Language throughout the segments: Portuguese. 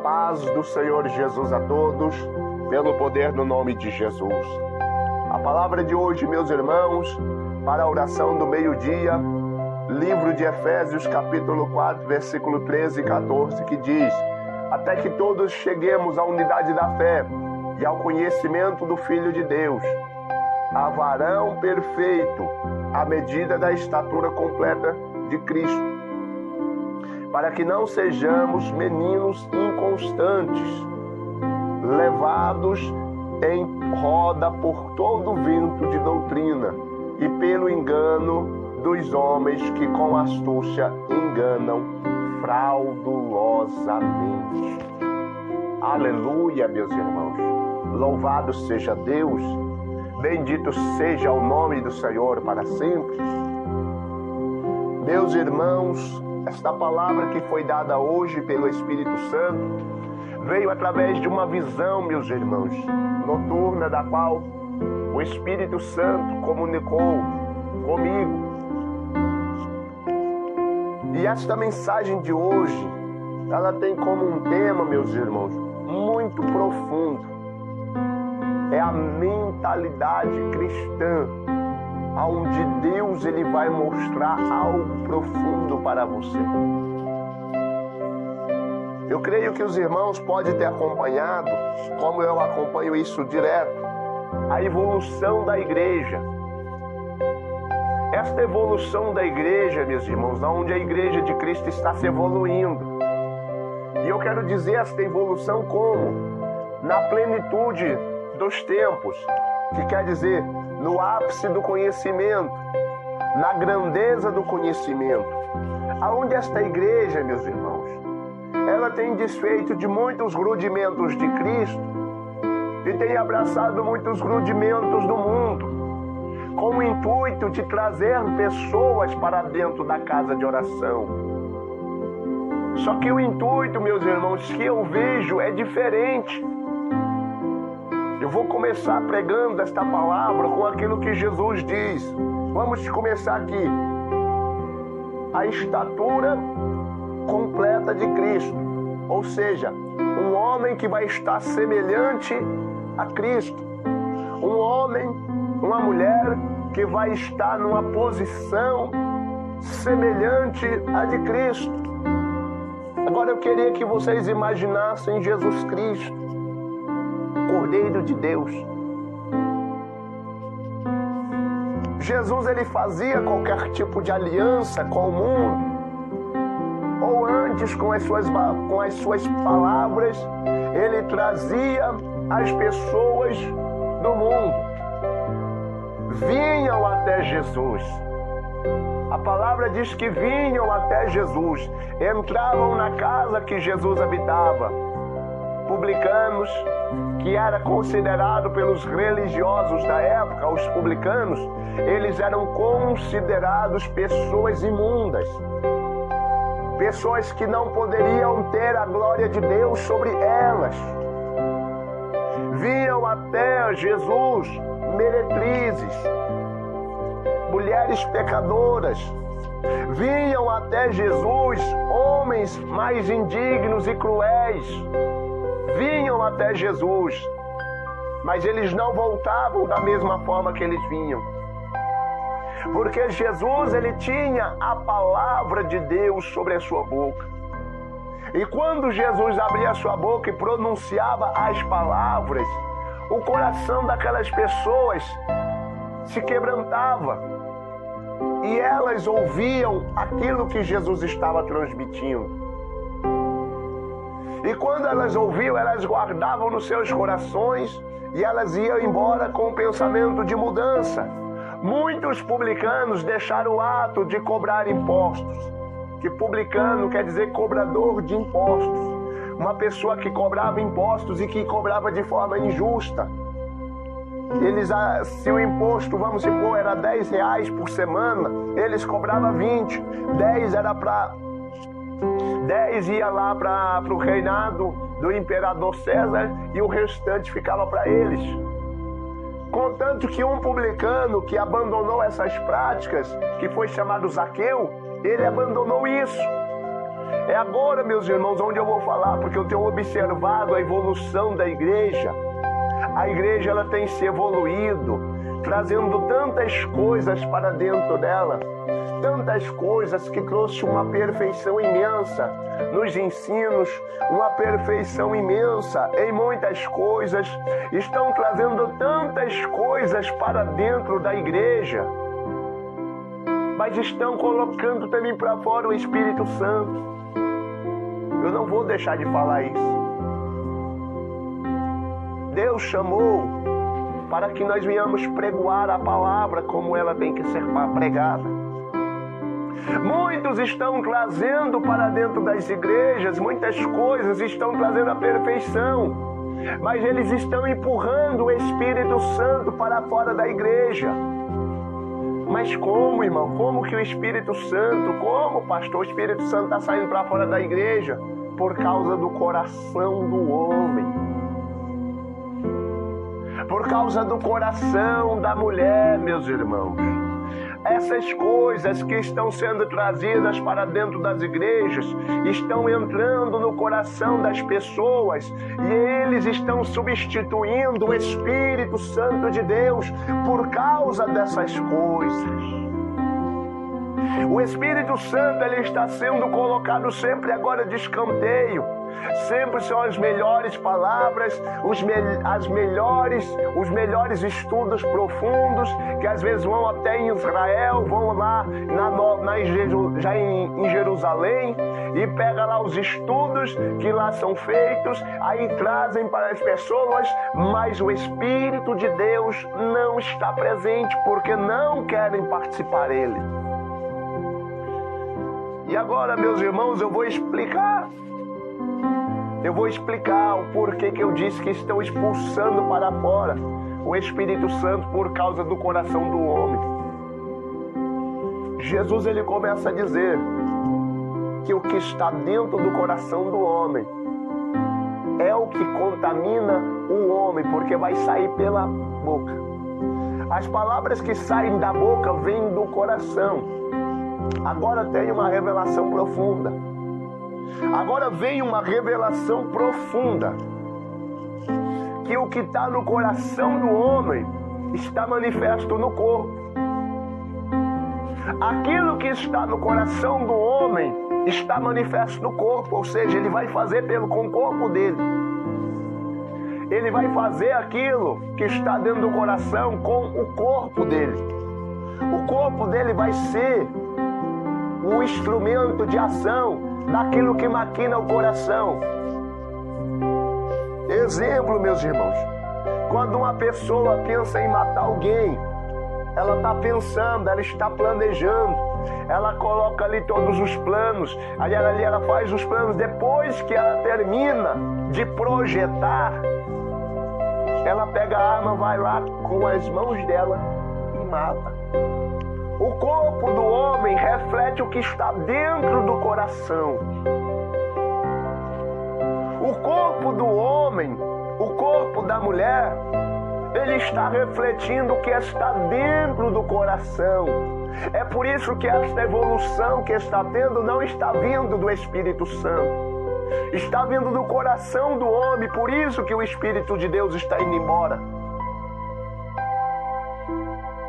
paz do Senhor Jesus a todos, pelo poder no nome de Jesus. A palavra de hoje, meus irmãos, para a oração do meio-dia, livro de Efésios, capítulo 4, versículo 13 e 14, que diz: até que todos cheguemos à unidade da fé e ao conhecimento do Filho de Deus, a varão perfeito, à medida da estatura completa de Cristo, para que não sejamos meninos inconstantes, levados em roda por todo vento de doutrina e pelo engano dos homens que com astúcia enganam fraudulosamente. Aleluia, meus irmãos. Louvado seja Deus. Bendito seja o nome do Senhor para sempre. Meus irmãos, esta palavra que foi dada hoje pelo Espírito Santo veio através de uma visão, meus irmãos, noturna, da qual o Espírito Santo comunicou comigo. E esta mensagem de hoje, ela tem como um tema, meus irmãos, muito profundo. É a mentalidade cristã, onde Deus ele vai mostrar algo profundo para você. Eu creio que os irmãos podem ter acompanhado, como eu acompanho isso direto, a evolução da igreja. Esta evolução da igreja, meus irmãos, onde a igreja de Cristo está se evoluindo. E eu quero dizer esta evolução como? Na plenitude dos tempos, que quer dizer no ápice do conhecimento, na grandeza do conhecimento. Aonde esta igreja, meus irmãos, ela tem desfeito de muitos rudimentos de Cristo e tem abraçado muitos rudimentos do mundo, com o intuito de trazer pessoas para dentro da casa de oração. Só que o intuito, meus irmãos, que eu vejo é diferente. Eu vou começar pregando esta palavra com aquilo que Jesus diz. Vamos começar aqui. A estatura completa de Cristo. Ou seja, um homem que vai estar semelhante a Cristo. Um homem, uma mulher que vai estar numa posição semelhante à de Cristo. Agora eu queria que vocês imaginassem Jesus Cristo, Cordeiro de Deus. Jesus ele fazia qualquer tipo de aliança com o mundo, ou antes com as suas palavras ele trazia as pessoas do mundo, vinham até Jesus. A palavra diz que vinham até Jesus, entravam na casa que Jesus habitava. Publicanos, que era considerado pelos religiosos da época, os publicanos, eles eram considerados pessoas imundas, pessoas que não poderiam ter a glória de Deus sobre elas. Vinham até Jesus meretrizes, mulheres pecadoras, vinham até Jesus homens mais indignos e cruéis, vinham até Jesus, mas eles não voltavam da mesma forma que eles vinham, porque Jesus ele tinha a palavra de Deus sobre a sua boca. E quando Jesus abria a sua boca e pronunciava as palavras, o coração daquelas pessoas se quebrantava e elas ouviam aquilo que Jesus estava transmitindo. E quando elas ouviam, elas guardavam nos seus corações e elas iam embora com o pensamento de mudança. Muitos publicanos deixaram o ato de cobrar impostos, que publicano quer dizer cobrador de impostos, uma pessoa que cobrava impostos e que cobrava de forma injusta. Eles, se o imposto, vamos supor, era R$10 por semana, eles cobravam 20, 10 era para 10 ia lá para o reinado do imperador César e o restante ficava para eles. Contanto que um publicano que abandonou essas práticas, que foi chamado Zaqueu, ele abandonou isso. É agora, meus irmãos, onde eu vou falar, porque eu tenho observado a evolução da igreja. A igreja ela tem se evoluído, trazendo tantas coisas para dentro dela, tantas coisas que trouxe uma perfeição imensa nos ensinos, uma perfeição imensa em muitas coisas, estão trazendo tantas coisas para dentro da igreja, mas estão colocando também para fora o Espírito Santo. Eu não vou deixar de falar isso. Deus chamou para que nós venhamos pregoar a palavra como ela tem que ser pregada. Muitos estão trazendo para dentro das igrejas, muitas coisas estão trazendo a perfeição, mas eles estão empurrando o Espírito Santo para fora da igreja. Mas como, irmão? Como que o Espírito Santo, como, pastor, o Espírito Santo está saindo para fora da igreja? Por causa do coração do homem. Por causa do coração da mulher, meus irmãos. Essas coisas que estão sendo trazidas para dentro das igrejas estão entrando no coração das pessoas e eles estão substituindo o Espírito Santo de Deus por causa dessas coisas. O Espírito Santo ele está sendo colocado sempre agora de escanteio. Sempre são as melhores palavras, os melhores estudos profundos, que às vezes vão até em Israel, vão lá já em Jerusalém e pega lá os estudos que lá são feitos, aí trazem para as pessoas, mas o Espírito de Deus não está presente porque não querem participar dele. E agora, meus irmãos, eu vou explicar o porquê que eu disse que estão expulsando para fora o Espírito Santo por causa do coração do homem. Jesus ele começa a dizer que o que está dentro do coração do homem é o que contamina o homem, porque vai sair pela boca. As palavras que saem da boca vêm do coração. Agora tem uma revelação profunda. Agora vem uma revelação profunda. Que o que está no coração do homem está manifesto no corpo. Aquilo que está no coração do homem está manifesto no corpo. Ou seja, ele vai fazer com o corpo dele. Ele vai fazer aquilo que está dentro do coração com o corpo dele. O corpo dele vai ser o instrumento de ação daquilo que maquina o coração. Exemplo, meus irmãos, quando uma pessoa pensa em matar alguém, ela está pensando, ela está planejando, ela coloca ali todos os planos, ali ela faz os planos, depois que ela termina de projetar, ela pega a arma, vai lá com as mãos dela e mata. O corpo do homem reflete o que está dentro do coração. O corpo do homem, o corpo da mulher, ele está refletindo o que está dentro do coração. É por isso que esta evolução que está tendo não está vindo do Espírito Santo. Está vindo do coração do homem, por isso que o Espírito de Deus está indo embora.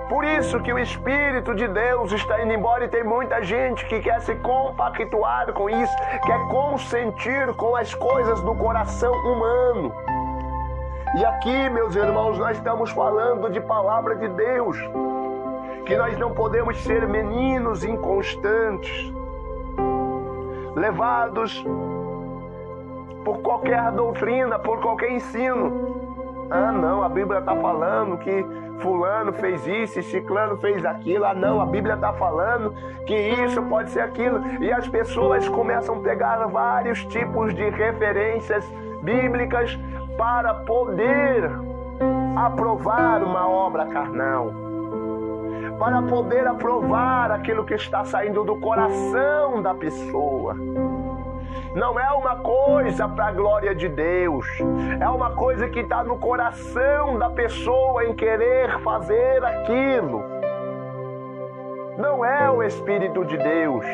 Por isso que o Espírito de Deus está indo embora e tem muita gente que quer se compactuar com isso, quer consentir com as coisas do coração humano. E aqui, meus irmãos, nós estamos falando de palavra de Deus, que nós não podemos ser meninos inconstantes, levados por qualquer doutrina, por qualquer ensino. Ah, não, a Bíblia está falando que fulano fez isso e ciclano fez aquilo. Ah, não, a Bíblia está falando que isso pode ser aquilo. E as pessoas começam a pegar vários tipos de referências bíblicas para poder aprovar uma obra carnal, para poder aprovar aquilo que está saindo do coração da pessoa. Não é uma coisa para a glória de Deus, é uma coisa que está no coração da pessoa em querer fazer aquilo. Não é o Espírito de Deus.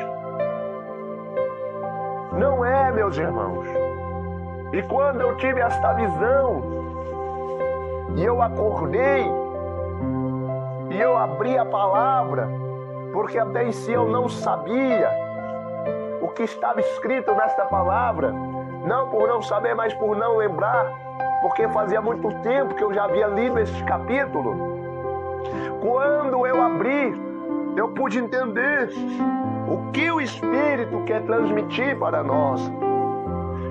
Não é, meus irmãos. E quando eu tive esta visão, e eu acordei, e eu abri a palavra, porque até em si eu não sabia o que estava escrito nesta palavra, não por não saber, mas por não lembrar, porque fazia muito tempo que eu já havia lido este capítulo. Quando eu abri, eu pude entender o que o Espírito quer transmitir para nós.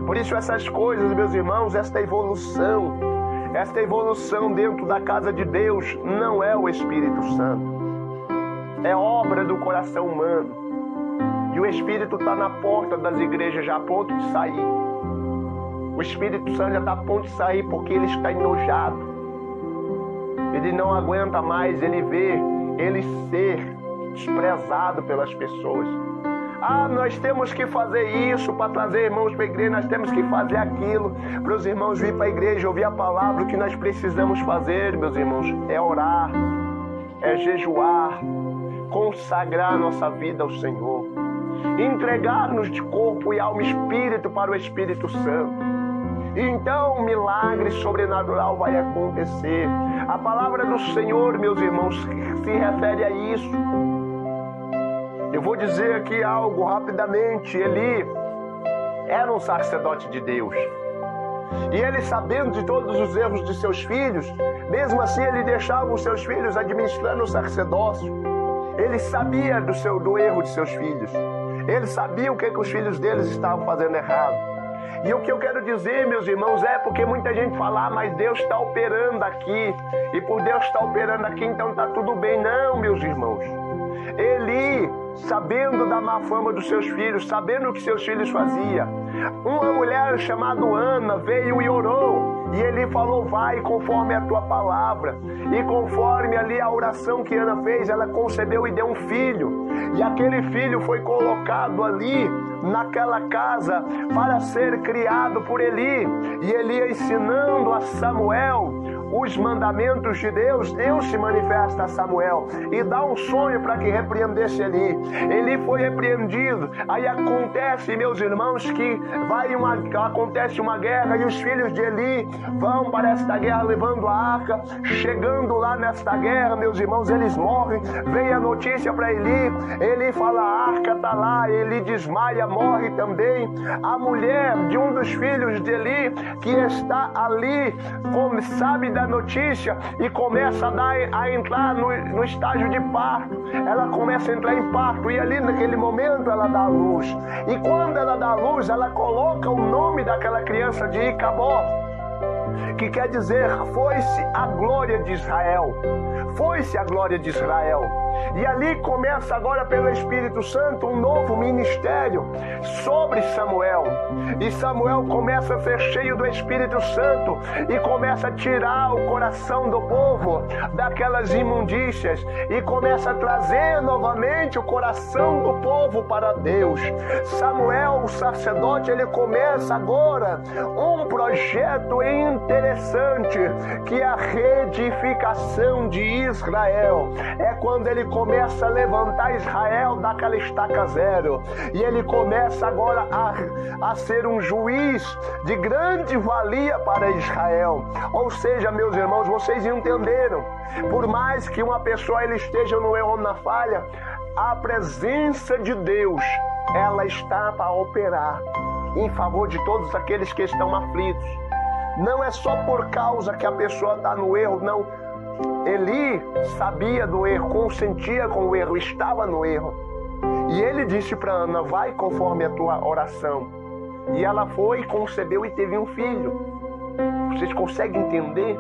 Por isso essas coisas, meus irmãos, esta evolução dentro da casa de Deus não é o Espírito Santo. É obra do coração humano. E o Espírito está na porta das igrejas já a ponto de sair. O Espírito Santo já está a ponto de sair porque ele está enojado. Ele não aguenta mais ele ver ele ser desprezado pelas pessoas. Nós temos que fazer isso para trazer irmãos para a igreja, nós temos que fazer aquilo para os irmãos vir para a igreja, ouvir a palavra. O que nós precisamos fazer, meus irmãos, é orar, é jejuar, consagrar nossa vida ao Senhor, entregar-nos de corpo e alma e espírito para o Espírito Santo. Então um milagre sobrenatural vai acontecer. A palavra do Senhor, meus irmãos, se refere a isso. Eu vou dizer aqui algo rapidamente. Eli era um sacerdote de Deus. E ele, sabendo de todos os erros de seus filhos, mesmo assim ele deixava os seus filhos administrando o sacerdócio. Ele sabia do erro de seus filhos. Ele sabia o que os filhos deles estavam fazendo errado. E o que eu quero dizer, meus irmãos, é porque muita gente fala, mas Deus está operando aqui. E por Deus estar operando aqui, então está tudo bem. Não, meus irmãos. Eli, sabendo da má fama dos seus filhos, sabendo o que seus filhos faziam, uma mulher chamada Ana veio e orou. E ele falou, vai conforme a tua palavra. E conforme ali a oração que Ana fez, ela concebeu e deu um filho. E aquele filho foi colocado ali naquela casa para ser criado por Eli. E Eli ensinando a Samuel os mandamentos de Deus. Deus se manifesta a Samuel e dá um sonho para que repreendesse Eli. Eli foi repreendido. Aí acontece, meus irmãos, que acontece uma guerra e os filhos de Eli vão para esta guerra levando a arca. Chegando lá nesta guerra, meus irmãos, eles morrem. Vem a notícia para Eli. Eli fala, a arca está lá. Eli desmaia, morre também. A mulher de um dos filhos de Eli, que está ali, sabe da notícia e começa a entrar no estágio de parto. Ela começa a entrar em parto e ali naquele momento ela dá a luz. E quando ela dá a luz, ela coloca o nome daquela criança de Icabod, que quer dizer, foi-se a glória de Israel. Foi-se a glória de Israel. E ali começa agora pelo Espírito Santo um novo ministério sobre Samuel. E Samuel começa a ser cheio do Espírito Santo e começa a tirar o coração do povo daquelas imundícias e começa a trazer novamente o coração do povo para Deus. Samuel, o sacerdote, ele começa agora um projeto interessante, que é a reedificação de Israel. É quando ele começa a levantar Israel daquela estaca zero. E ele começa agora a ser um juiz de grande valia para Israel. Ou seja, meus irmãos, vocês entenderam? Por mais que uma pessoa ele esteja no erro, na falha, a presença de Deus, ela está para operar em favor de todos aqueles que estão aflitos. Não é só por causa que a pessoa está no erro, não. Eli sabia do erro, consentia com o erro, estava no erro. E ele disse para Ana, vai conforme a tua oração. E ela foi, concebeu e teve um filho. Vocês conseguem entender?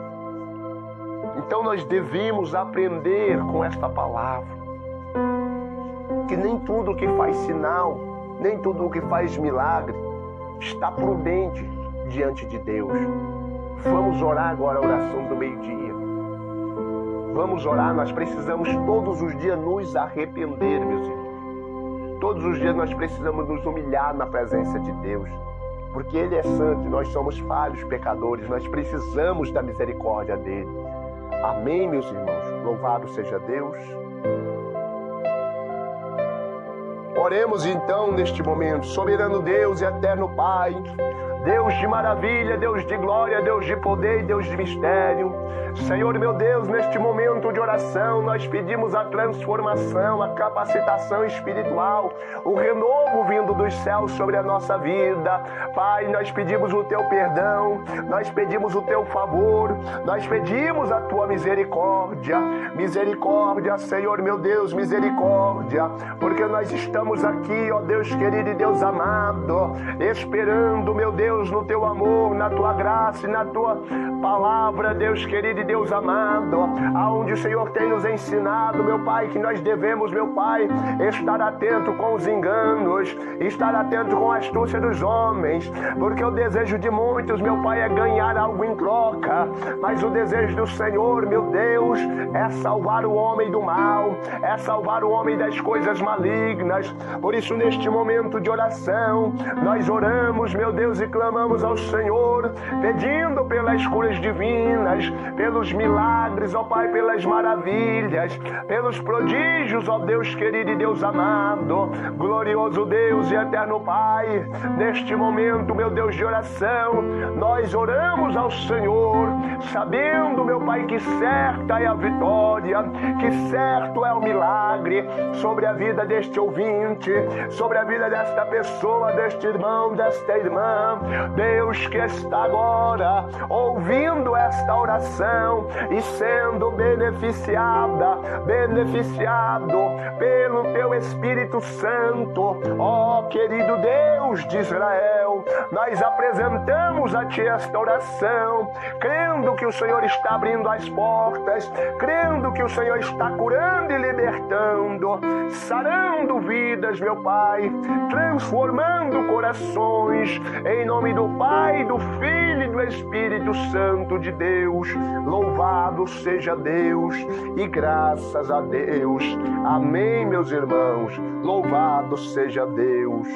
Então nós devemos aprender com esta palavra, que nem tudo que faz sinal, nem tudo que faz milagre, está prudente diante de Deus. Vamos orar agora a oração do meio-dia. Vamos orar, nós precisamos todos os dias nos arrepender, meus irmãos. Todos os dias nós precisamos nos humilhar na presença de Deus. Porque Ele é santo e nós somos falhos, pecadores. Nós precisamos da misericórdia dEle. Amém, meus irmãos? Louvado seja Deus. Ore Oremos então neste momento. Soberano Deus e eterno Pai, Deus de maravilha, Deus de glória, Deus de poder e Deus de mistério. Senhor meu Deus, neste momento de oração, nós pedimos a transformação, a capacitação espiritual, o renovo vindo dos céus sobre a nossa vida. Pai, nós pedimos o Teu perdão, nós pedimos o Teu favor, nós pedimos a Tua misericórdia. Misericórdia, Senhor meu Deus, misericórdia, porque nós estamos aqui, ó Deus querido e Deus amado, esperando, meu Deus, no Teu amor, na Tua graça e na Tua palavra, Deus querido e Deus amado, aonde o Senhor tem nos ensinado, meu Pai, que nós devemos, meu Pai, estar atento com os enganos, estar atento com a astúcia dos homens, porque o desejo de muitos, meu Pai, é ganhar algo em troca, mas o desejo do Senhor, meu Deus, é salvar o homem do mal, é salvar o homem das coisas malignas. Por isso, neste momento de oração, nós oramos, meu Deus, e clamamos ao Senhor, pedindo pelas curas divinas, pelos milagres, ó Pai, pelas maravilhas, pelos prodígios, ó Deus querido e Deus amado, glorioso Deus e eterno Pai. Neste momento, meu Deus de oração, nós oramos ao Senhor, sabendo, meu Pai, que certa é a vitória, que certo é o milagre sobre a vida deste ouvinte, sobre a vida desta pessoa, deste irmão, desta irmã. Deus que está agora ouvindo esta oração e sendo beneficiado pelo Teu Espírito Santo, ó querido Deus de Israel, nós apresentamos a Ti esta oração, crendo que o Senhor está abrindo as portas, crendo que o Senhor está curando e libertando, sarando vidas, meu Pai, transformando corações, em nome do Pai, do Filho e do Espírito Santo de Deus. Louvado seja Deus e graças a Deus. Amém, meus irmãos. Louvado seja Deus.